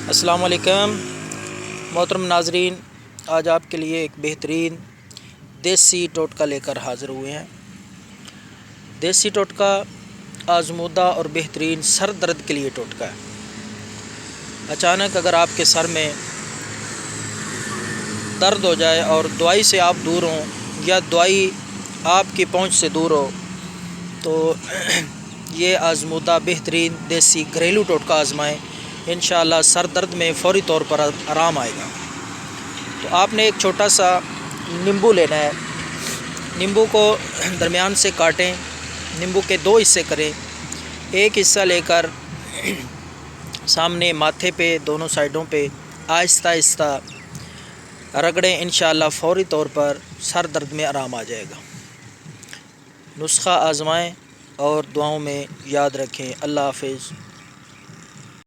السلام علیکم محترم ناظرین، آج آپ کے لیے ایک بہترین دیسی ٹوٹکا لے کر حاضر ہوئے ہیں۔ دیسی ٹوٹکا آزمودہ اور بہترین سر درد کے لیے ٹوٹکا ہے۔ اچانک اگر آپ کے سر میں درد ہو جائے اور دوائی سے آپ دور ہوں یا دوائی آپ کی پہنچ سے دور ہو تو یہ آزمودہ بہترین دیسی گھریلو ٹوٹکا آزمائیں، انشاءاللہ سر درد میں فوری طور پر آرام آئے گا۔ تو آپ نے ایک چھوٹا سا نیمبو لینا ہے۔ نیمبو کو درمیان سے کاٹیں، نیمبو کے 2 حصے کریں۔ ایک حصہ لے کر سامنے ماتھے پہ دونوں سائڈوں پہ آہستہ آہستہ رگڑیں، انشاءاللہ فوری طور پر سر درد میں آرام آ جائے گا۔ نسخہ آزمائیں اور دعاؤں میں یاد رکھیں۔ اللہ حافظ۔